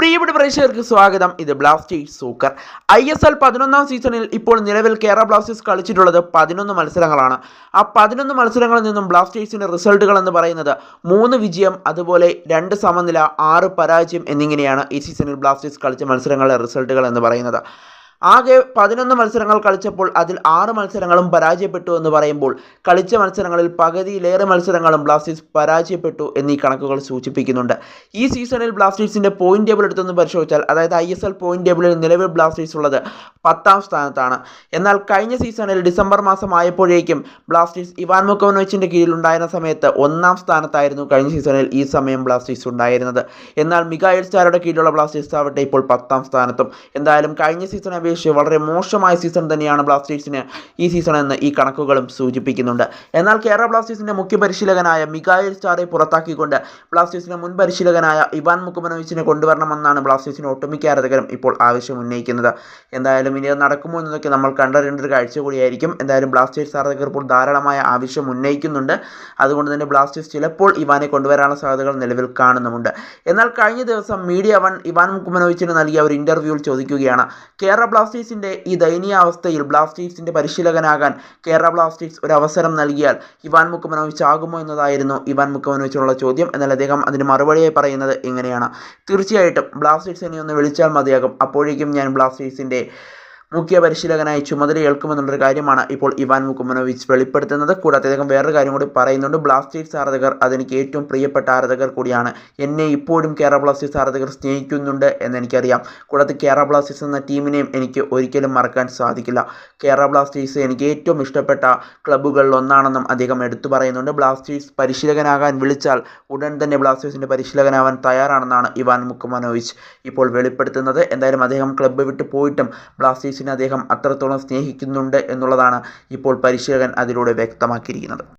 പ്രിയപ്പെട്ട പ്രേക്ഷകർക്ക് സ്വാഗതം. ഇത് ബ്ലാസ്റ്റേഴ്സ് സൂക്കർ. ISL 11ാം സീസണിൽ ഇപ്പോൾ നിലവിൽ കേരള ബ്ലാസ്റ്റേഴ്സ് കളിച്ചിട്ടുള്ളത് 11 മത്സരങ്ങളാണ്. ആ 11 മത്സരങ്ങളിൽ നിന്നും ബ്ലാസ്റ്റേഴ്സിൻ്റെ റിസൾട്ടുകൾ എന്ന് പറയുന്നത് 3 വിജയം, അതുപോലെ 2 സമനില, 6 പരാജയം എന്നിങ്ങനെയാണ് ഈ സീസണിൽ ബ്ലാസ്റ്റേഴ്സ് കളിച്ച മത്സരങ്ങളുടെ റിസൾട്ടുകൾ എന്ന് പറയുന്നത്. ആകെ 11 മത്സരങ്ങൾ കളിച്ചപ്പോൾ അതിൽ 6 മത്സരങ്ങളും പരാജയപ്പെട്ടു എന്ന് പറയുമ്പോൾ കളിച്ച മത്സരങ്ങളിൽ പകുതിയിലേറെ മത്സരങ്ങളും ബ്ലാസ്റ്റേഴ്സ് പരാജയപ്പെട്ടു എന്നീ കണക്കുകൾ സൂചിപ്പിക്കുന്നുണ്ട്. ഈ സീസണിൽ ബ്ലാസ്റ്റേഴ്സിൻ്റെ പോയിന്റ് ടേബിൾ എടുത്തൊന്ന് പരിശോധിച്ചാൽ, അതായത് ISL പോയിന്റ് ടേബിളിൽ നിലവിൽ ബ്ലാസ്റ്റേഴ്സ് ഉള്ളത് 10ാം സ്ഥാനത്താണ്. എന്നാൽ കഴിഞ്ഞ സീസണിൽ ഡിസംബർ മാസം ആയപ്പോഴേക്കും ബ്ലാസ്റ്റേഴ്സ് ഇവാൻ മുക്കോവനോവിച്ചിൻ്റെ കീഴിലുണ്ടായിരുന്ന സമയത്ത് 1ാം സ്ഥാനത്തായിരുന്നു കഴിഞ്ഞ സീസണിൽ ഈ സമയം ബ്ലാസ്റ്റേഴ്സ് ഉണ്ടായിരുന്നത്. എന്നാൽ മിഗായേൽ സ്റ്റാരോയുടെ കീഴിലുള്ള ബ്ലാസ്റ്റേഴ്സ് ആവട്ടെ ഇപ്പോൾ 10ാം സ്ഥാനത്തും. എന്തായാലും കഴിഞ്ഞ സീസണെ വളരെ മോശമായ സീസൺ തന്നെയാണ് ബ്ലാസ്റ്റേഴ്സിന് ഈ സീസൺ എന്ന് ഈ കണക്കുകളും സൂചിപ്പിക്കുന്നുണ്ട്. എന്നാൽ കേരള ബ്ലാസ്റ്റേഴ്സിൻ്റെ മുഖ്യ പരിശീലകനായ മിഗായേൽ സ്റ്റാറെ പുറത്താക്കിക്കൊണ്ട് ബ്ലാസ്റ്റേഴ്സിൻ്റെ മുൻ പരിശീലകനായ ഇവാൻ മുക്കോവനോവിച്ചിനെ കൊണ്ടുവരണമെന്നാണ് ബ്ലാസ്റ്റേഴ്സിന് ഒട്ടുമിക്ക ആരാധകരും ഇപ്പോൾ ആവശ്യം ഉന്നയിക്കുന്നത്. എന്തായാലും ഇനി അത് നടക്കുമോ എന്നതൊക്കെ നമ്മൾ കണ്ടറിയേണ്ട ഒരു കാഴ്ച കൂടിയായിരിക്കും. എന്തായാലും ബ്ലാസ്റ്റേഴ്സ് ആരാധകർ ഇപ്പോൾ ധാരാളമായ ആവശ്യം ഉന്നയിക്കുന്നുണ്ട്. അതുകൊണ്ട് തന്നെ ബ്ലാസ്റ്റേഴ്സ് ചിലപ്പോൾ ഇവാനെ കൊണ്ടുവരാനുള്ള സാധ്യതകൾ നിലവിൽ കാണുന്നുമുണ്ട്. എന്നാൽ കഴിഞ്ഞ ദിവസം മീഡിയ വൺ ഇവാൻ മുക്കോവനോവിച്ചിന് നൽകിയ ഒരു ഇൻ്റർവ്യൂവിൽ ചോദിക്കുകയാണ്, കേരള ബ്ലാസ്റ്റേഴ്സിൻ്റെ ഈ ദയനീയാവസ്ഥയിൽ ബ്ലാസ്റ്റേഴ്സിൻ്റെ പരിശീലകനാകാൻ കേരള ബ്ലാസ്റ്റേഴ്സ് ഒരു അവസരം നൽകിയാൽ ഇവാൻ മുക്കോവനോവിച്ച് ആകുമോ എന്നതായിരുന്നു ഇവാൻ മുക്കോവനോവിച്ചിനുള്ള ചോദ്യം. എന്നാൽ അദ്ദേഹം അതിന് മറുപടിയായി പറയുന്നത് ഇങ്ങനെയാണ്: തീർച്ചയായിട്ടും ബ്ലാസ്റ്റേഴ്സിനെ ഒന്ന് വിളിച്ചാൽ മതിയാകും, അപ്പോഴേക്കും ഞാൻ ബ്ലാസ്റ്റേഴ്സിൻ്റെ മുഖ്യ പരിശീലകനായി ചുമതലയേൽക്കുമെന്നുള്ളൊരു കാര്യമാണ് ഇപ്പോൾ ഇവാൻ മുക്കോവനോവിച്ച് വെളിപ്പെടുത്തുന്നത്. കൂടാതെ അദ്ദേഹം വേറൊരു കാര്യം കൂടി പറയുന്നുണ്ട്: ബ്ലാസ്റ്റേഴ്സ് ആരാധകർ അതെനിക്ക് ഏറ്റവും പ്രിയപ്പെട്ട ആരാധകർ കൂടിയാണ്, എന്നെ ഇപ്പോഴും കേരള ബ്ലാസ്റ്റേഴ്സ് ആരാധകർ സ്നേഹിക്കുന്നുണ്ട് എന്നെനിക്കറിയാം. കൂടാതെ കേരള ബ്ലാസ്റ്റേഴ്സ് എന്ന ടീമിനെയും എനിക്ക് ഒരിക്കലും മറക്കാൻ സാധിക്കില്ല. കേരള ബ്ലാസ്റ്റേഴ്സ് എനിക്ക് ഏറ്റവും ഇഷ്ടപ്പെട്ട ക്ലബ്ബുകളിൽ ഒന്നാണെന്നും അദ്ദേഹം എടുത്തു പറയുന്നുണ്ട്. ബ്ലാസ്റ്റേഴ്സ് പരിശീലകനാകാൻ വിളിച്ചാൽ ഉടൻ തന്നെ ബ്ലാസ്റ്റേഴ്സിൻ്റെ പരിശീലകനാവാൻ തയ്യാറാണെന്നാണ് ഇവാൻ മുക്കോവനോവിച്ച് ഇപ്പോൾ വെളിപ്പെടുത്തുന്നത്. എന്തായാലും അദ്ദേഹം ക്ലബ്ബ് വിട്ട് പോയിട്ടും ബ്ലാസ്റ്റേഴ്സിനെ അദ്ദേഹം അത്രത്തോളം സ്നേഹിക്കുന്നുണ്ട് എന്നുള്ളതാണ് ഇപ്പോൾ പരിശീലകൻ അതിലൂടെ വ്യക്തമാക്കിയിരിക്കുന്നത്.